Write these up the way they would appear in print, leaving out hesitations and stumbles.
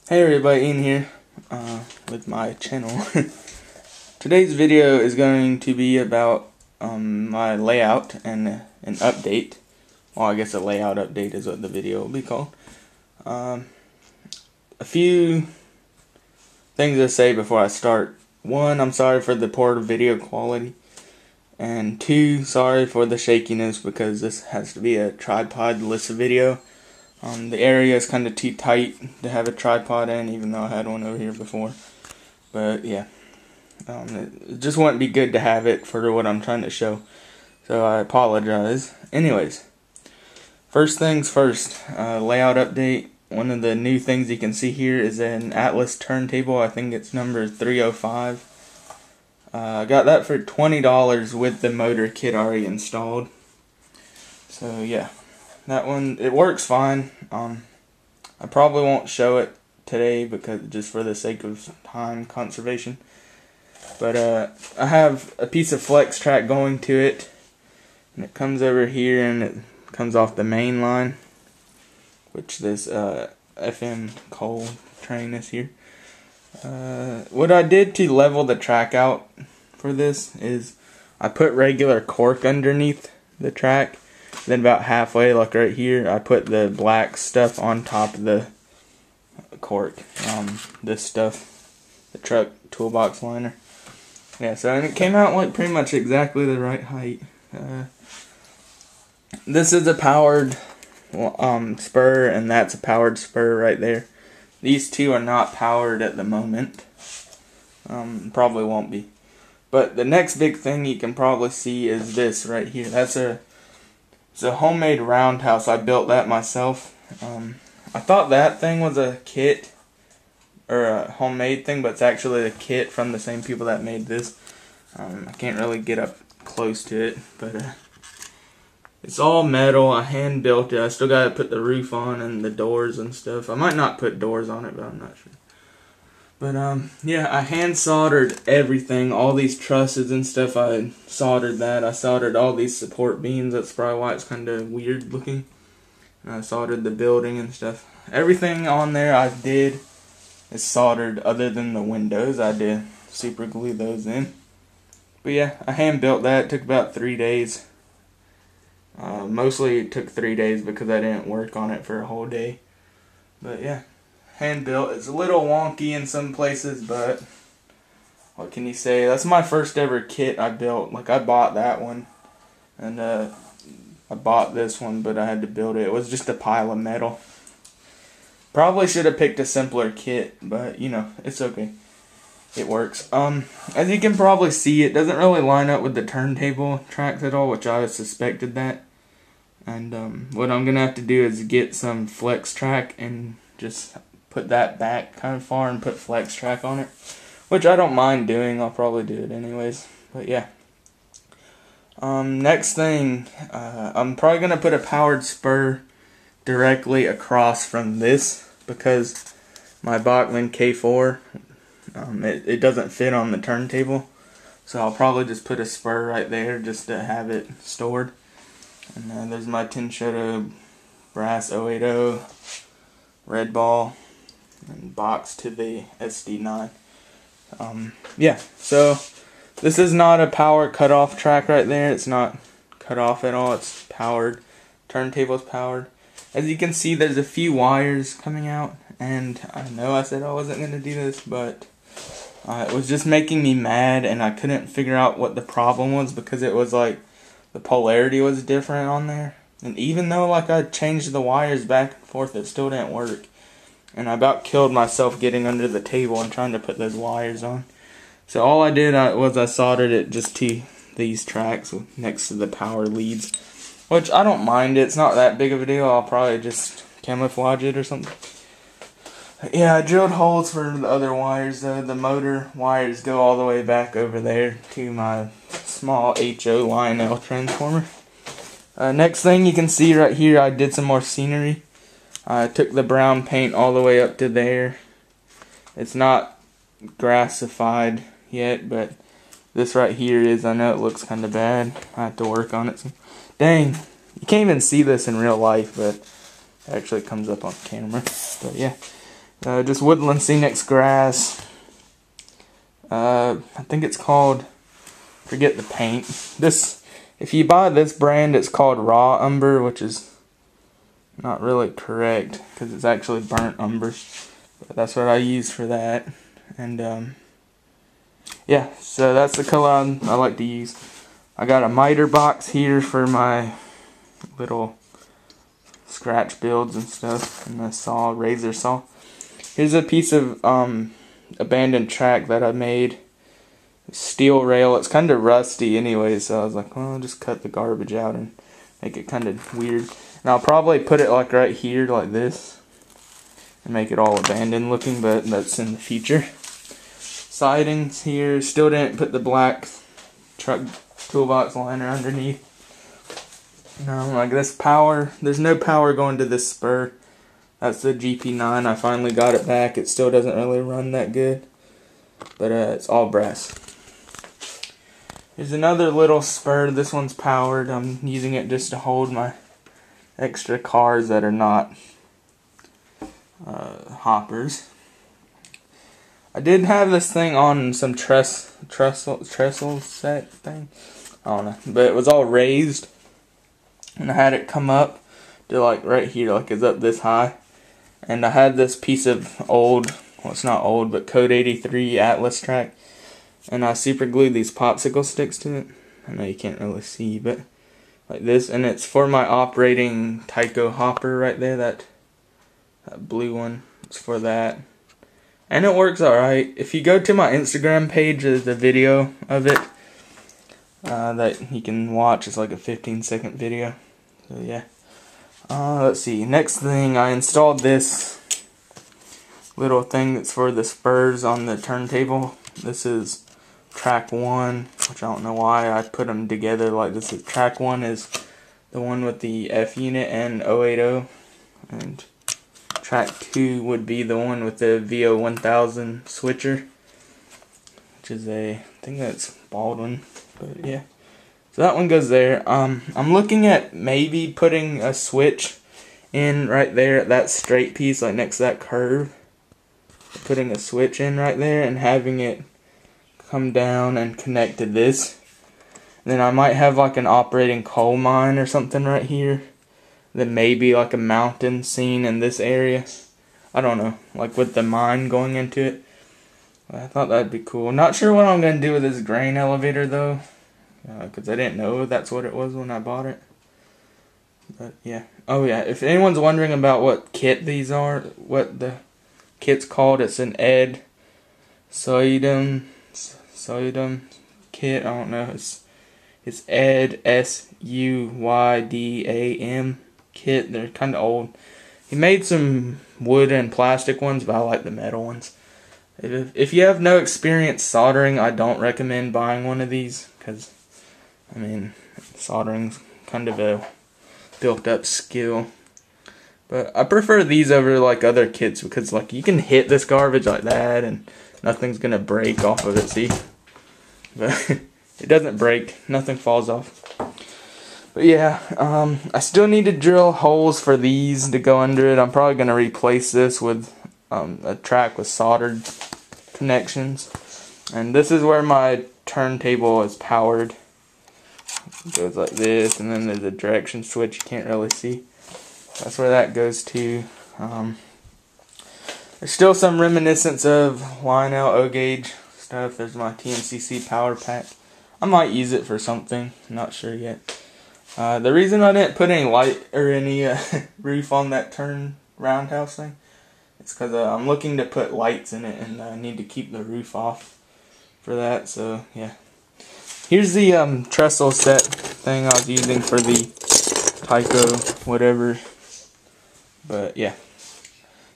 Hey everybody, Ian here with my channel. Today's video is going to be about my layout and an update. Well, I guess a layout update is what the video will be called. A few things to say before I start. One, I'm sorry for the poor video quality. And two, sorry for the shakiness because this has to be a tripod-less video. The area is kind of too tight to have a tripod in, even though I had one over here before. But yeah, it just wouldn't be good to have it for what I'm trying to show. So I apologize. Anyways, first things first, layout update. One of the new things you can see here is an Atlas turntable. I think it's number 305. I got that for $20 with the motor kit already installed. So yeah. That one, it works fine. I probably won't show it today because just for the sake of time conservation. But I have a piece of flex track going to it, and it comes over here and it comes off the main line, which this FM coal train is here. What I did to level the track out for this is I put regular cork underneath the track. Then about halfway, like right here, I put the black stuff on top of the cork. This stuff, the truck toolbox liner. Yeah, so and it came out like pretty much exactly the right height. This is a powered spur, and that's a powered spur right there. These two are not powered at the moment. Probably won't be. But the next big thing you can probably see is this right here. It's a homemade roundhouse. I built that myself. I thought that thing was a kit or a homemade thing, but it's actually a kit from the same people that made this. I can't really get up close to it, but it's all metal. I hand built it. I still gotta put the roof on and the doors and stuff. I might not put doors on it, but I'm not sure. But yeah, I hand soldered everything, all these trusses and stuff. I soldered that. I soldered all these support beams. That's probably why it's kind of weird looking. And I soldered the building and stuff. Everything on there I did is soldered, other than the windows. I did super glue those in. But yeah, I hand built that. It took about 3 days. Mostly it took 3 days because I didn't work on it for a whole day. But yeah. Hand built. It's a little wonky in some places, but what can you say? That's my first ever kit I built. Like, I bought that one, and I bought this one, but I had to build it. It was just a pile of metal. Probably should have picked a simpler kit, but you know, it's okay. It works. As you can probably see, it doesn't really line up with the turntable tracks at all, which I suspected that. And what I'm gonna have to do is get some flex track and just put that back kind of far and put flex track on it, which I don't mind doing. I'll probably do it anyways. But yeah. Next thing, I'm probably gonna put a powered spur directly across from this because my Bachmann K4 it doesn't fit on the turntable, so I'll probably just put a spur right there just to have it stored. And there's my Tinshoto brass 080 red ball and box to the SD9. Yeah, so this is not a power cutoff track right there. It's not cut off at all. It's powered. Turntable's powered. As you can see, there's a few wires coming out, and I know I said I wasn't going to do this, but it was just making me mad, and I couldn't figure out what the problem was because it was like the polarity was different on there. And even though like I changed the wires back and forth, it still didn't work. And I about killed myself getting under the table and trying to put those wires on. So all I did was I soldered it just to these tracks next to the power leads. Which I don't mind it. It's not that big of a deal. I'll probably just camouflage it or something. Yeah, I drilled holes for the other wires though. The motor wires go all the way back over there to my small HO Lionel transformer. Next thing you can see right here, I did some more scenery. I took the brown paint all the way up to there. It's not grassified yet, but this right here is. I know it looks kind of bad. I have to work on it. Dang, you can't even see this in real life, but it actually comes up on camera. But yeah, Just Woodland Scenics grass. I think it's called, forget the paint. If you buy this brand, it's called raw umber, which is not really correct because it's actually burnt umber. But that's what I use for that. And yeah, so that's the color I like to use. I got a miter box here for my little scratch builds and stuff, and a razor saw. Here's a piece of abandoned track that I made. Steel rail. It's kind of rusty anyway, so I was like, well, I'll just cut the garbage out and make it kind of weird. And I'll probably put it like right here, like this, and make it all abandoned looking, but that's in the future. Sidings here. Still didn't put the black truck toolbox liner underneath. Like this power, there's no power going to this spur. That's the GP9. I finally got it back. It still doesn't really run that good, but it's all brass. Here's another little spur. This one's powered. I'm using it just to hold my extra cars that are not hoppers. I did have this thing on some trestle set thing. I don't know, but it was all raised, and I had it come up to like right here, like it's up this high. And I had this piece of old, well, it's not old, but Code 83 Atlas track, and I super glued these popsicle sticks to it. I know you can't really see, but like this, and it's for my operating Tyco hopper right there, that blue one. It's for that, and it works alright. If you go to my Instagram page, there's a video of it that you can watch. It's like a 15-second video. So yeah. Let's see. Next thing, I installed this little thing that's for the spurs on the turntable. This is track 1, which I don't know why I put them together like this. Track 1 is the one with the F unit and 080, and track 2 would be the one with the VO1000 switcher, which is I think that's Baldwin, but yeah. So that one goes there. I'm looking at maybe putting a switch in right there at that straight piece, like next to that curve. Putting a switch in right there and having it come down and connect to this. And then I might have like an operating coal mine or something right here. Then maybe like a mountain scene in this area. I don't know, like with the mine going into it. I thought that'd be cool. Not sure what I'm going to do with this grain elevator though. Because I didn't know that's what it was when I bought it. But yeah. Oh yeah, if anyone's wondering about what kit these are, what the kit's called, it's an Ed Suydam kit. I don't know. It's Ed SUYDAM kit. They're kind of old. He made some wood and plastic ones, but I like the metal ones. If you have no experience soldering, I don't recommend buying one of these, because I mean, soldering's kind of a built-up skill. But I prefer these over like other kits, because like you can hit this garbage like that and nothing's gonna break off of it. See, but it doesn't break. Nothing falls off. But yeah, I still need to drill holes for these to go under it. I'm probably gonna replace this with a track with soldered connections. And this is where my turntable is powered. It goes like this, and then there's a direction switch you can't really see. That's where that goes to. There's still some reminiscence of Lionel O-Gauge stuff. There's my TNCC power pack. I might use it for something. I'm not sure yet. The reason I didn't put any light or any roof on that turn roundhouse thing, it's because I'm looking to put lights in it, and I need to keep the roof off for that. So yeah. Here's the trestle set thing I was using for the Tyco whatever. But yeah.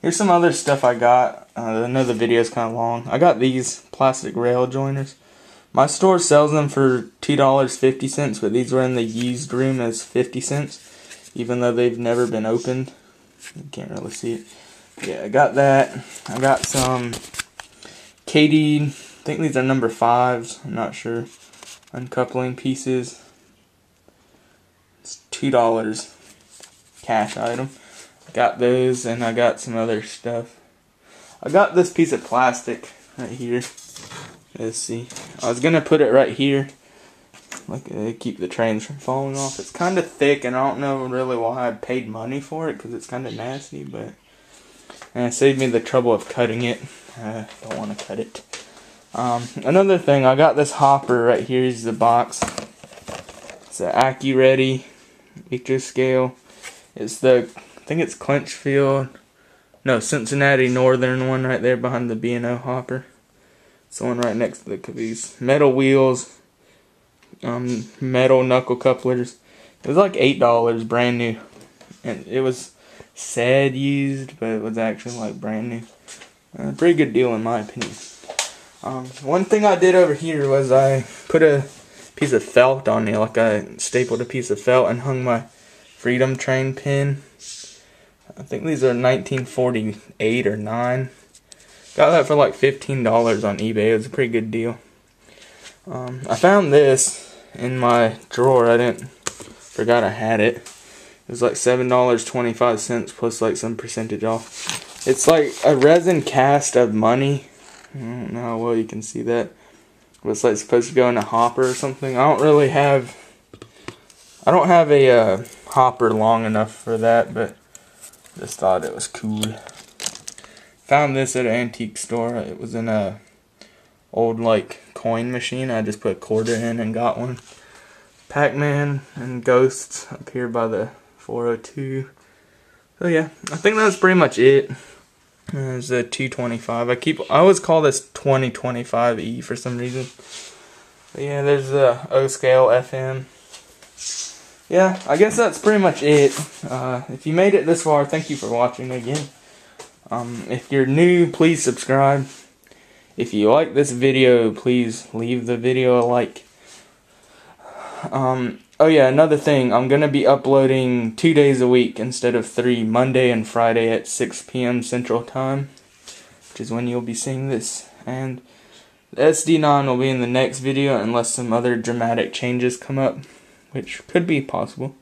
Here's some other stuff I got. I know the video is kind of long. I got these plastic rail joiners. My store sells them for $2.50, but these were in the used room as 50 cents, even though they've never been opened. You can't really see it. Yeah, I got that. I got some KD, I think these are number 5s, I'm not sure. Uncoupling pieces. It's $2 cash item. Got those, and I got some other stuff. I got this piece of plastic right here. Let's see. I was gonna put it right here, like keep the trains from falling off. It's kind of thick, and I don't know really why I paid money for it, because it's kind of nasty, but it saved me the trouble of cutting it. I don't want to cut it. Another thing, I got this hopper right here. Is the box. It's an AccuReady meter scale. It's the, I think it's Clinchfield, no, Cincinnati Northern one right there behind the B&O hopper. It's the one right next to the caboose. Metal wheels, metal knuckle couplers. It was like $8 brand new, and it was said used, but it was actually like brand new. Pretty good deal in my opinion. One thing I did over here was I put a piece of felt on it, like I stapled a piece of felt and hung my Freedom Train pin. I think these are 1948 or 9. Got that for like $15 on eBay. It was a pretty good deal. I found this in my drawer. Forgot I had it. It was like $7.25 plus like some percentage off. It's like a resin cast of money. I don't know how well you can see that. But it's like supposed to go in a hopper or something. I don't have a hopper long enough for that, but just thought it was cool. Found this at an antique store. It was in a old like coin machine. I just put a quarter in and got one. Pac-Man and Ghosts up here by the 402. So yeah, I think that's pretty much it. There's a 225. I always call this 2025E for some reason. But yeah, there's the O-scale FM. Yeah, I guess that's pretty much it. If you made it this far, thank you for watching again. If you're new, please subscribe. If you like this video, please leave the video a like. Oh yeah, another thing, I'm going to be uploading 2 days a week instead of 3, Monday and Friday at 6 p.m. Central Time, which is when you'll be seeing this. And the SD9 will be in the next video unless some other dramatic changes come up, which could be possible.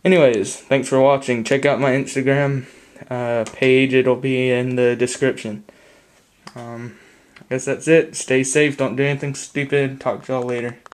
Anyways, thanks for watching. Check out my Instagram page. It'll be in the description. I guess that's it. Stay safe. Don't do anything stupid. Talk to y'all later.